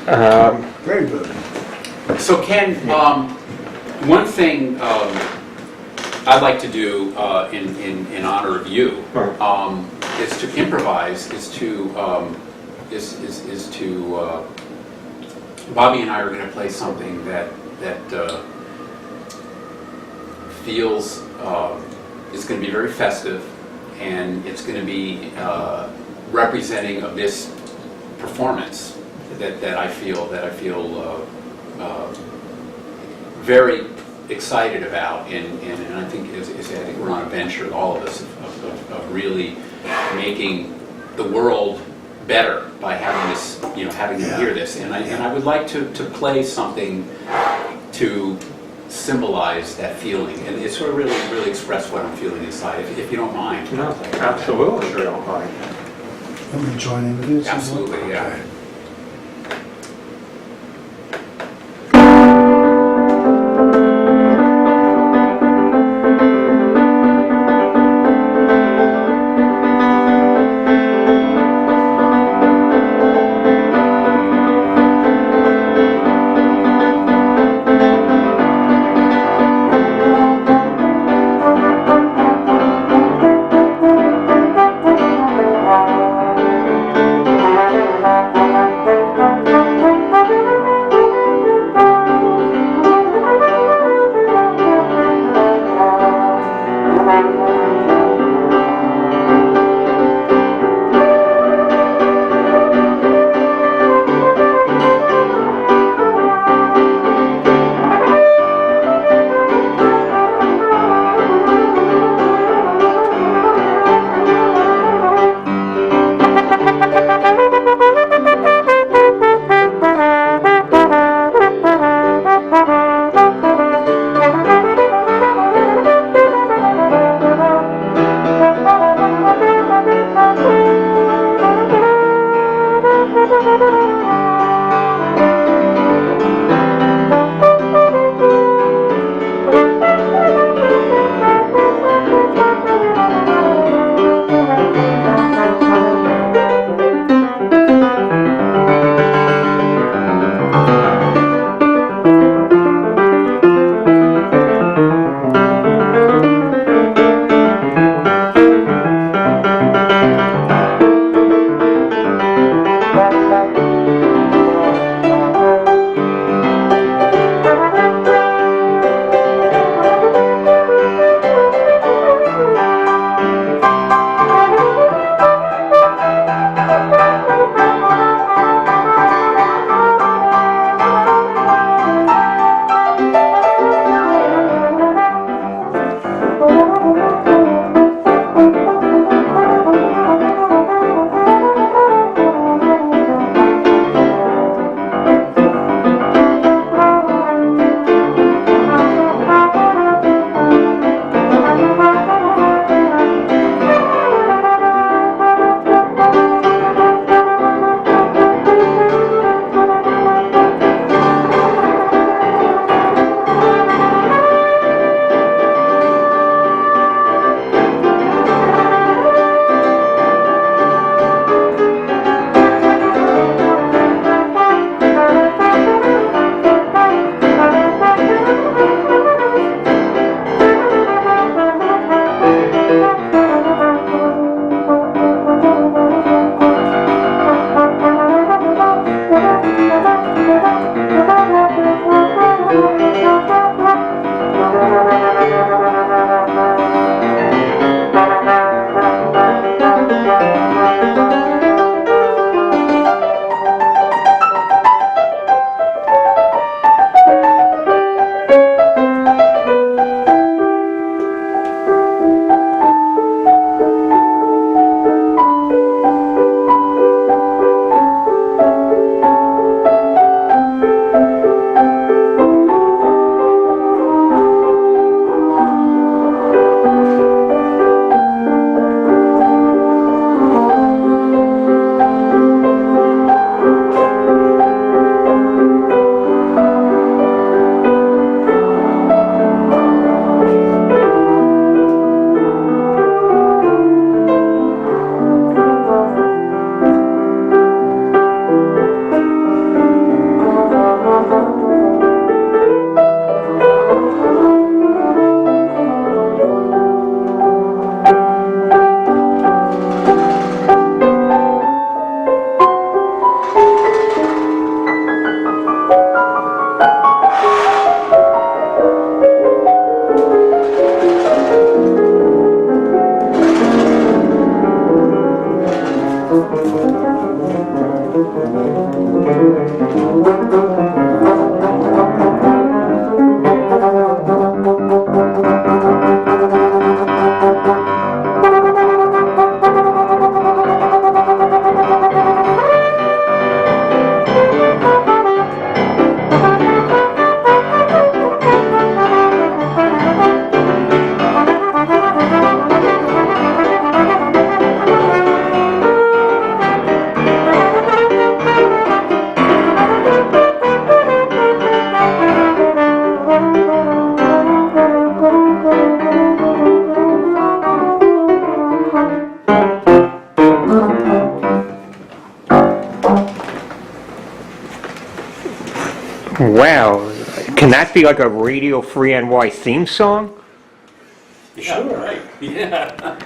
Very good. So Ken, one thing I'd like to do in honor of you is to improvise. Bobby and I are going to play something that feels is going to be very festive, and it's going to be representing of this performance that I feel very excited about, and I think I think we're on a venture, all of us, of really making the world better by having this, having to hear this, and I would like to play something to symbolize that feeling, and it sort of really express what I'm feeling inside, if you don't mind. No, absolutely, I don't mind. I'm going to join in with you. Absolutely, yeah. Okay. Wow, can that be like a Radio Free NY theme song? Yeah, right. Yeah.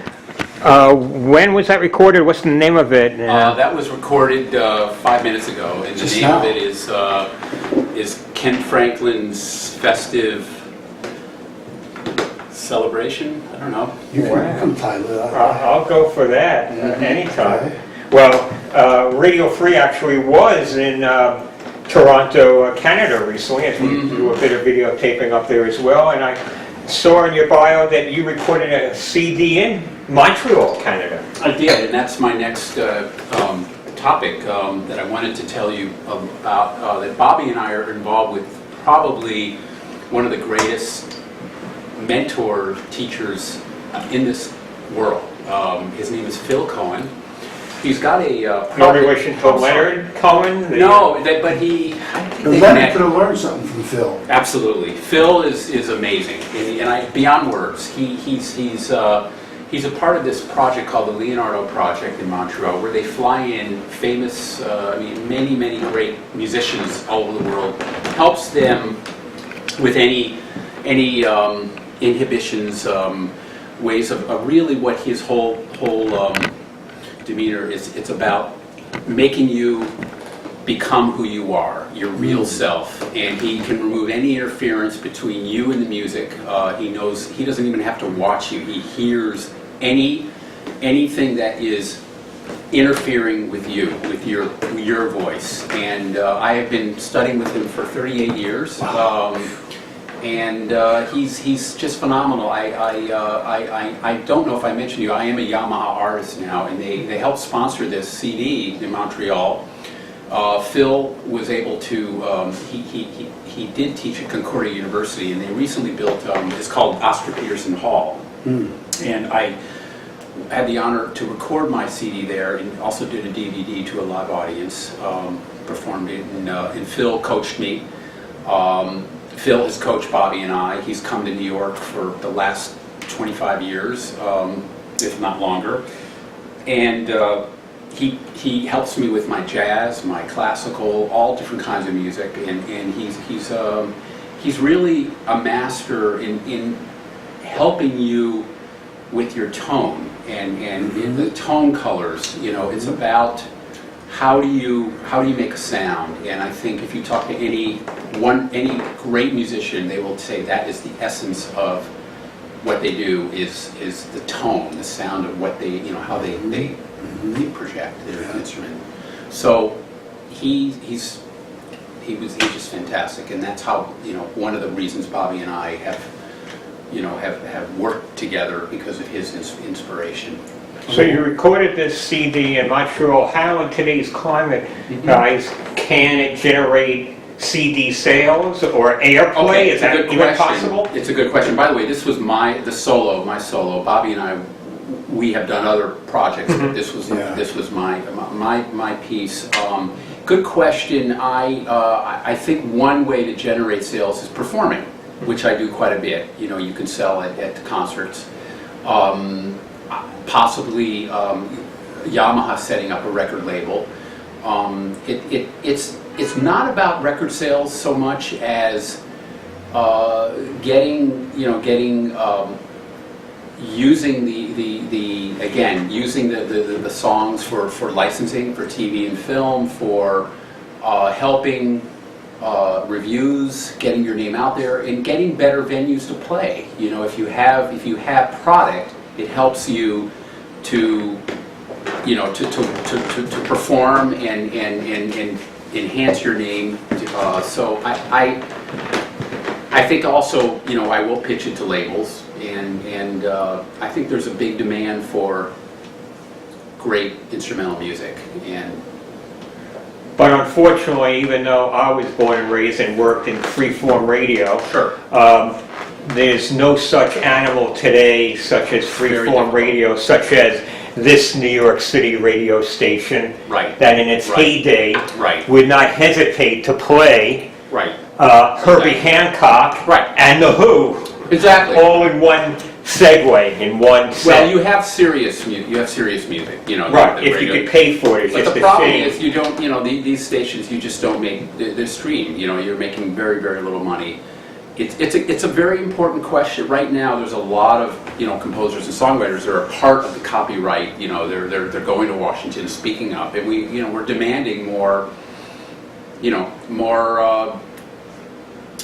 When was that recorded? What's the name of it? That was recorded 5 minutes ago, and the Just name now. of it is Ken Franklin's Festive Celebration. I don't know. You can Wow. come Tyler. I'll go for that anytime. Okay. Well, Radio Free actually was in Toronto, Canada recently, as we do a bit of videotaping up there as well, and I saw in your bio that you recorded a CD in Montreal, Canada. I did, and that's my next topic that I wanted to tell you about, that Bobby and I are involved with probably one of the greatest mentor teachers in this world. His name is Phil Cohen. He's got a... No relation to Leonard Cohen? No, but he... I think they Leonard met. could have learned something from Phil. Absolutely. Phil is amazing, and I, beyond words. He's a part of this project called the Leonardo Project in Montreal, where they fly in famous, many great musicians all over the world. Helps them with any inhibitions, ways of really what his whole demeanor is. It's about making you become who you are, your real self, and he can remove any interference between you and the music. He knows, he doesn't even have to watch you. He hears anything that is interfering with you, with your voice. And I have been studying with him for 38 years. Wow. And he's just phenomenal. I don't know if I mentioned you, I am a Yamaha artist now, and they helped sponsor this CD in Montreal. Phil was able to, he did teach at Concordia University, and they recently built, it's called Oscar Peterson Hall. And I had the honor to record my CD there, and also did a DVD to a live audience, performed it, and Phil coached me. Phil has coached Bobby and I. He's come to New York for the last 25 years, if not longer. And he helps me with my jazz, my classical, all different kinds of music. And he's really a master in helping you with your tone and the tone colors. You know, it's about how do you make a sound. And I think if you talk to any great musician, they will say that is the essence of what they do is the tone, the sound of what they, you know, how they project their instrument. So he's just fantastic, and that's how, you know, one of the reasons Bobby and I have worked together, because of his inspiration. So you recorded this CD in Montreal. How, in today's climate, guys, can it generate CD sales or airplay? Okay, Is that even possible? It's a good question. By the way, this was my solo. Bobby and I, we have done other projects, but this was my piece. Good question. I think one way to generate sales is performing, which I do quite a bit. You know, you can sell it at concerts. Possibly Yamaha setting up a record label. It's not about record sales so much as using the songs for licensing, for TV and film, for helping reviews, getting your name out there, and getting better venues to play. You know, if you have product, it helps you to you know, to perform and enhance your name. So I think also, you know, I will pitch it to labels, and I think there's a big demand for great instrumental music. But unfortunately, even though I was born and raised and worked in freeform radio, Sure. there's no such animal today, such as freeform radio, such as this New York City radio station, Right. that in its heyday Right. would not hesitate to play Right. Herbie Exactly. Hancock Right. and The Who, Exactly. all in one segue, in one set. Well, you have serious music. You have serious music. You know. Right, the if you radio- could pay for it, it's But just the a problem shame. is you don't, you know, these stations, you just don't make the stream. You know, you're making very, very little money. It's a very important question. Right now, there's a lot of, you know, composers and songwriters that are part of the copyright. You know, they're going to Washington, speaking up, and we're demanding more, you know, more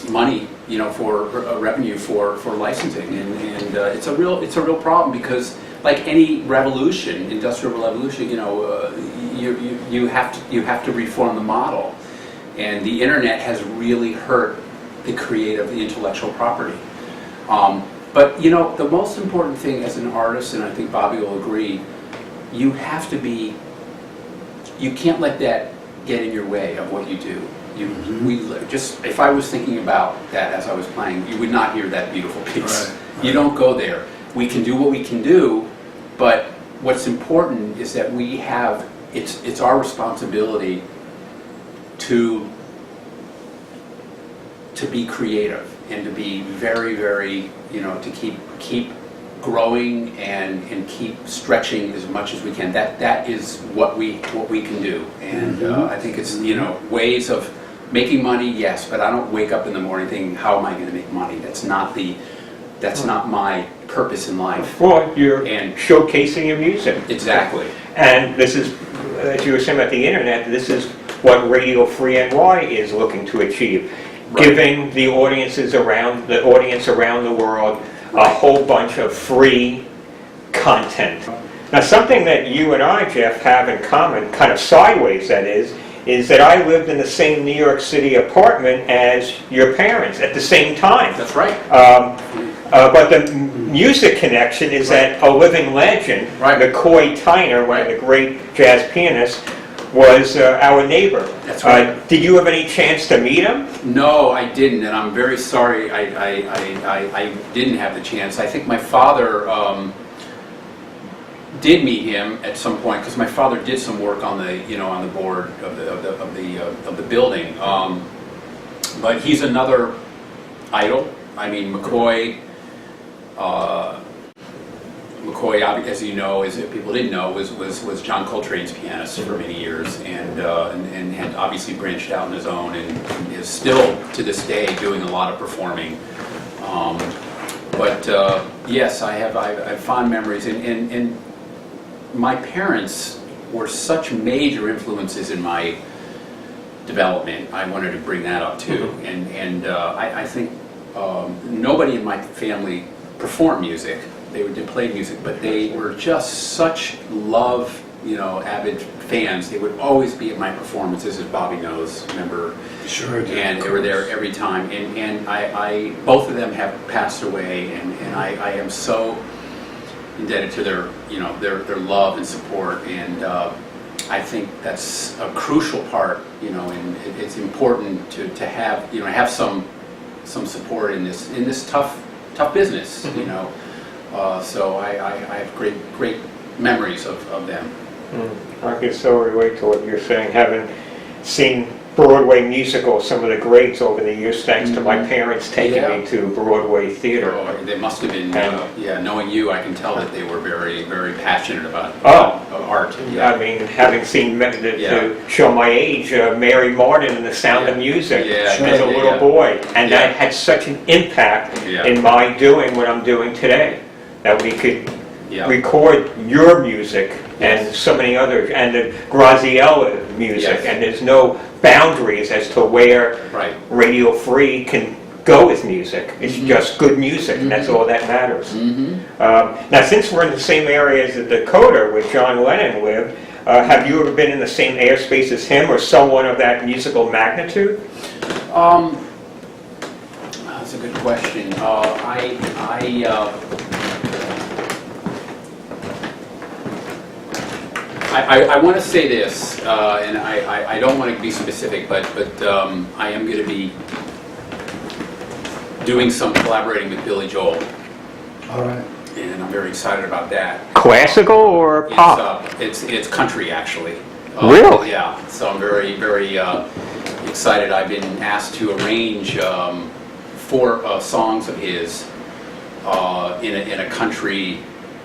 money, you know, for revenue for licensing, and it's a real problem, because like any revolution, industrial revolution, you know, you have to reform the model, and the internet has really hurt the creative, the intellectual property. But you know, the most important thing as an artist, and I think Bobby will agree, you have to be. You can't let that get in your way of what you do. If I was thinking about that as I was playing, you would not hear that beautiful piece. Right. You don't go there. We can do what we can do, but what's important is that we have. It's our responsibility to be creative and to be very, very, you know, to keep growing and keep stretching as much as we can. That is what we can do, and I think it's, you know, ways of making money, yes, but I don't wake up in the morning thinking, how am I going to make money? That's not my purpose in life. Well, you're And- showcasing your music. Exactly. And this is, as you were saying about the internet, this is what Radio Free NY is looking to achieve. Right. Giving the audience around the world a whole bunch of free content. Now, something that you and I, Jeff, have in common, kind of sideways that is that I lived in the same New York City apartment as your parents at the same time. That's right. But the music connection is that a living legend, Right. McCoy Tyner, one of the great jazz pianists, was our neighbor. That's right. Did you have any chance to meet him? No, I didn't, and I'm very sorry I didn't have the chance. I think my father did meet him at some point, because my father did some work on the, you know, on the board of the building. But he's another idol. I mean, McCoy, as you know, as people didn't know, was John Coltrane's pianist for many years, and had obviously branched out on his own, and is still to this day doing a lot of performing. But yes, I have fond memories, and my parents were such major influences in my development. I wanted to bring that up too, and I think nobody in my family performed music. They did play music, but they were just such avid fans. They would always be at my performances, as Bobby knows, remember? Sure did. And they were there every time. And I both of them have passed away, and I am so indebted to their love and support. And I think that's a crucial part, and it's important to have some support in this tough business, So I have great memories of them. I can so relate to what you're saying, having seen Broadway musicals, some of the greats over the years, thanks to my parents taking me to Broadway theater. Oh, they must have been, knowing you, I can tell that they were very, very passionate about art. Yeah. I mean, having seen, to show my age, Mary Martin and The Sound of Music as a little boy, and that had such an impact in my doing what I'm doing today, that we could record your music and so many others, and the Graziella music, and there's no boundaries as to where Radio Free can go with music. It's just good music, and that's all that matters. Now, since we're in the same area as the Dakota, where John Lennon lived, have you ever been in the same airspace as him, or someone of that musical magnitude? That's a good question. I want to say this, and I don't want to be specific, but I am going to be doing some collaborating with Billy Joel, All right. and I'm very excited about that. Classical or pop? It's country, actually. Really? Yeah. So I'm very excited. I've been asked to arrange 4 songs of his in a country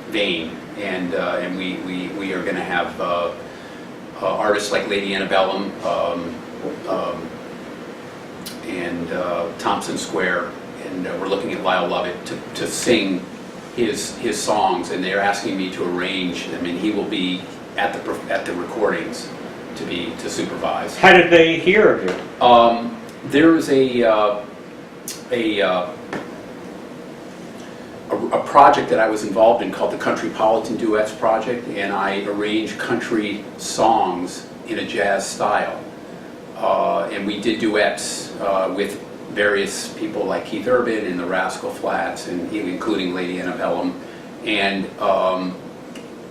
vein, and we are going to have artists like Lady Antebellum and Thompson Square, and we're looking at Lyle Lovett to sing his songs, and they're asking me to arrange them, and he will be at the recordings to supervise. How did they hear of you? There is a project that I was involved in called the Countrypolitan Duets Project, and I arranged country songs in a jazz style. And we did duets with various people like Keith Urban and the Rascal Flatts, and including Lady Antebellum. And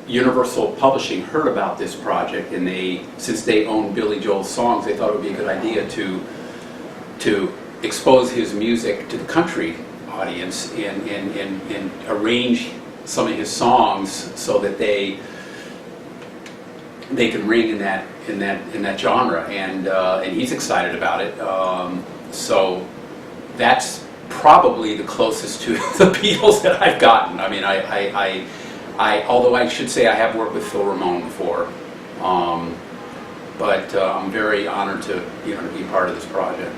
Universal Publishing heard about this project, and since they own Billy Joel's songs, they thought it would be a good idea to expose his music to the country audience and arrange some of his songs so that they can ring in that genre, and he's excited about it. So that's probably the closest to the Beatles that I've gotten. I mean, although I should say I have worked with Phil Ramone before, but I'm very honored to be part of this project.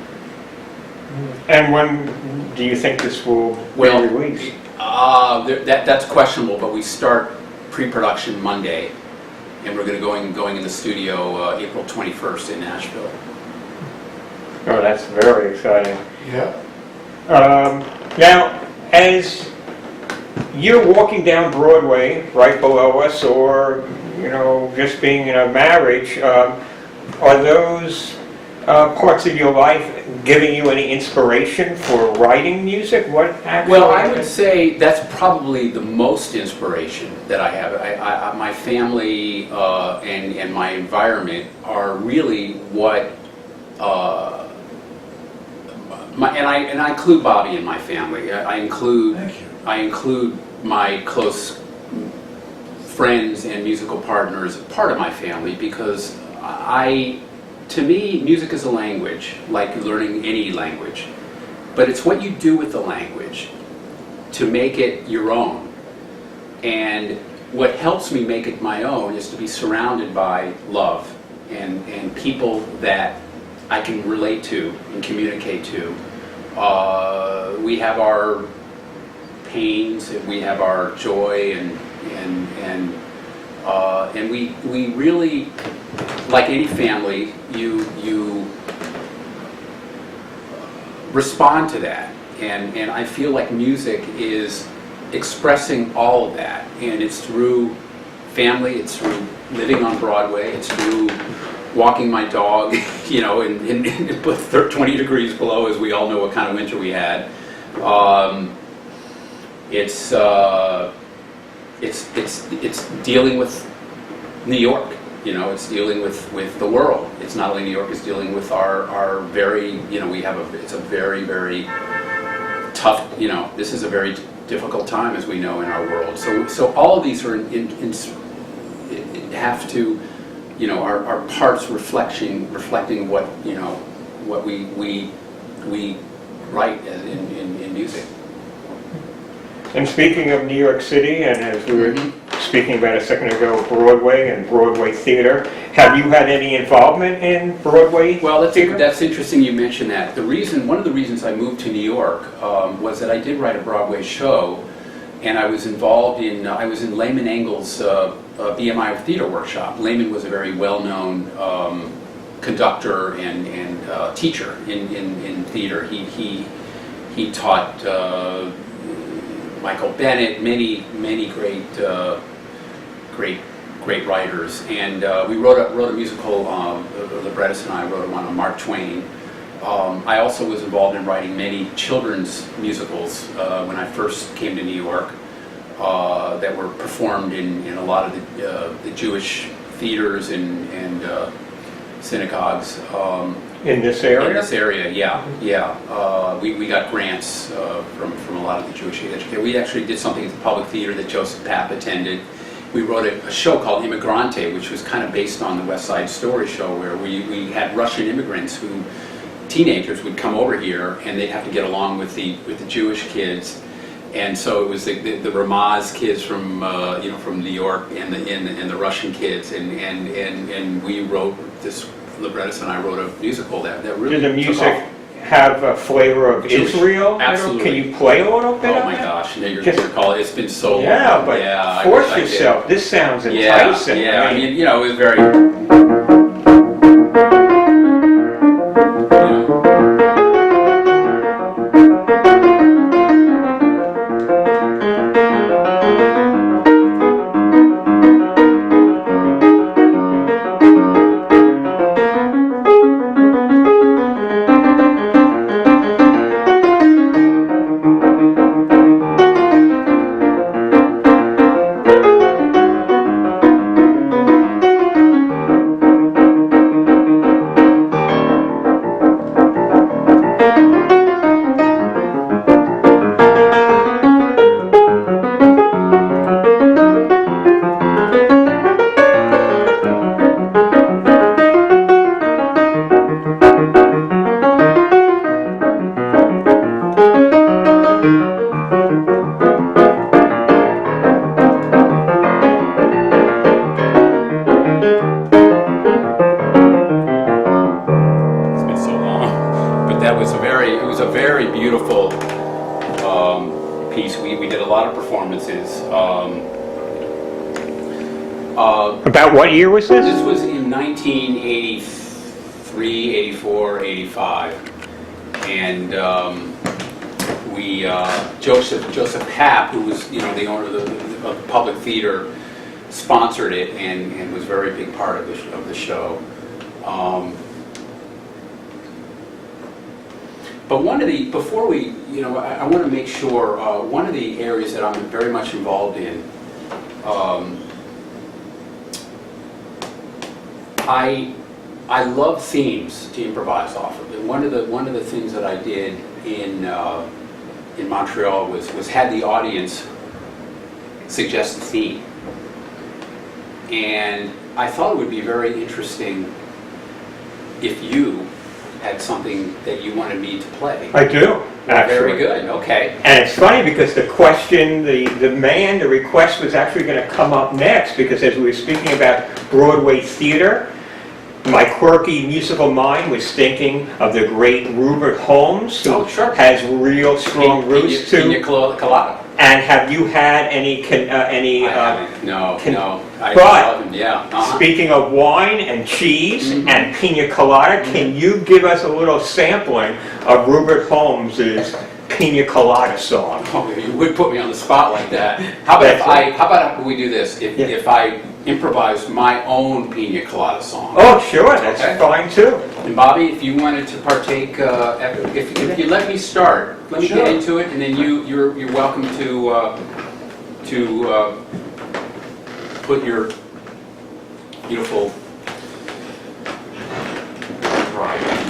And when do you think this will be released? That's questionable, but we start pre-production Monday, and we're going to going in the studio April 21st in Nashville. Oh, that's very exciting. Yeah. Now, as you're walking down Broadway right below us, or just being in a marriage, are those parts of your life giving you any inspiration for writing music? What actually? Well, I would say that's probably the most inspiration that I have. My family and my environment are really what. And I include Bobby in my family. I include my close friends and musical partners part of my family, because to me, music is a language, like learning any language. But it's what you do with the language to make it your own. And what helps me make it my own is to be surrounded by love and people that I can relate to and communicate to. We have our pains and we have our joy, and we really, like any family, you respond to that, and I feel like music is expressing all of that, and it's through family, it's through living on Broadway, it's through walking my dog, in 20 degrees below, as we all know what kind of winter we had. It's dealing with New York. It's dealing with the world. It's not only New York, it's dealing with our very, it's a very, very tough, this is a very difficult time, as we know, in our world. So all of these are have to, our parts reflecting what, what we write in music. And speaking of New York City, and as we were speaking about a second ago, Broadway and Broadway theater, have you had any involvement in Broadway theater? That's interesting you mentioned that. One of the reasons I moved to New York was that I did write a Broadway show, and I was involved in, I was in Lehman Engel's BMI Theater Workshop. Lehman was a very well-known conductor and teacher in theater. He taught Michael Bennett, many great writers, and we wrote a musical. The librettist and I wrote one on Mark Twain. I also was involved in writing many children's musicals when I first came to New York that were performed in a lot of the Jewish theaters and synagogues. In this area? In this area, yeah. We got grants from a lot of the Jewish educators. We actually did something at the Public Theater that Joseph Papp attended. We wrote a show called Immigrante, which was kind of based on the West Side Story show, where we had Russian immigrants who, teenagers, would come over here and they'd have to get along with the Jewish kids. And so it was the Ramaz kids from from New York and the Russian kids, and we wrote this. Librettist and I wrote a musical that really Did the music have a flavor of Jewish. Israel? Absolutely. Can you play a little bit? Oh my gosh! Now you're calling. It's been so long. Yeah, but I force wish I yourself. did. This sounds enticing. Yeah. I mean, it was very. Beautiful piece. We did a lot of performances. About what year was this? This was in 1983, 84, 85, and Joseph Papp, who was the owner of the Public Theater, sponsored it and was a very big part of the show. But I want to make sure, one of the areas that I'm very much involved in, I love themes to improvise off of. And one of the things that I did in Montreal was had the audience suggest a theme, and I thought it would be very interesting if you had something that you wanted me to play. I do, actually. Very good, okay. And it's funny because the question, the request was actually going to come up next, because as we were speaking about Broadway theater, my quirky musical mind was thinking of the great Rupert Holmes, who has real strong roots too. Pina colada. And have you had any? I haven't. No. I But love him. Yeah. Speaking of wine and cheese and pina colada, can you give us a little sampling of Rupert Holmes's Pina Colada song? Oh, you would put me on the spot like that. How about we do this? If I improvise my own Pina Colada song. Oh, sure, that's fine too. And Bobby, if you wanted to partake, if you let me start, let me get into it, and then you're welcome to put your beautiful ride.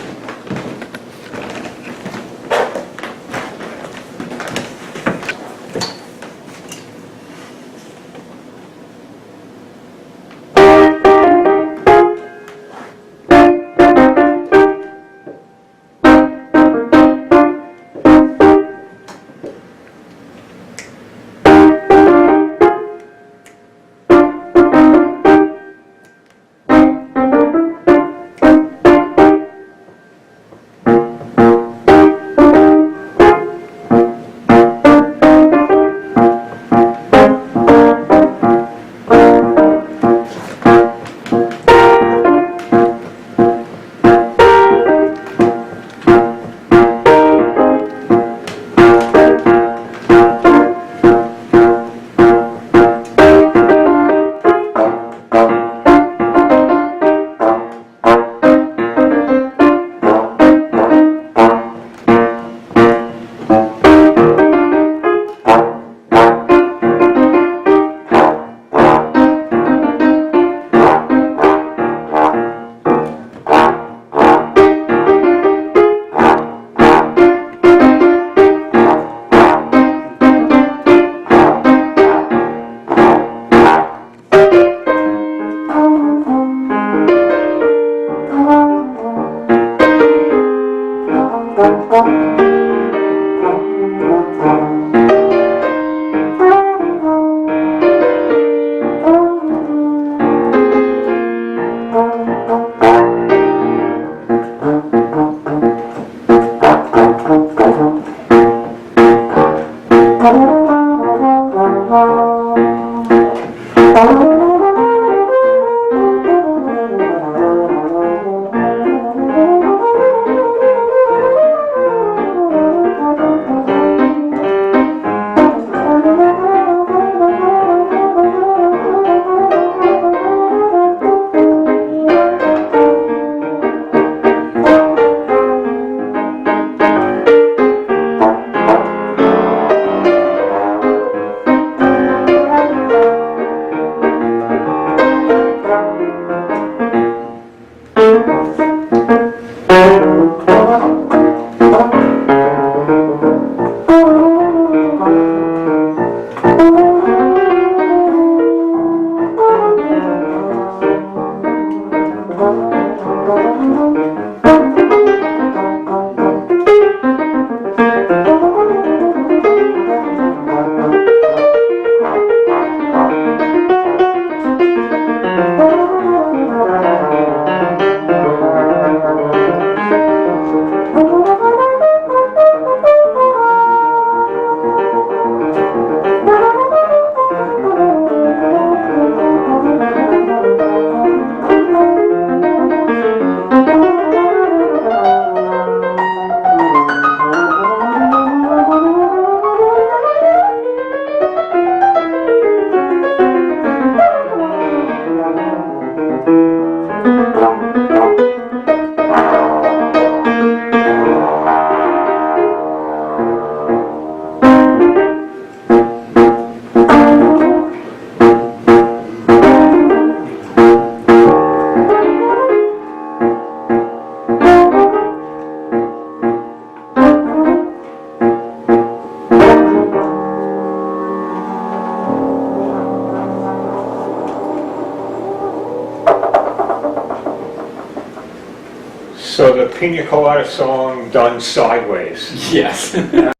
So the Pina Colada song done sideways. Yes.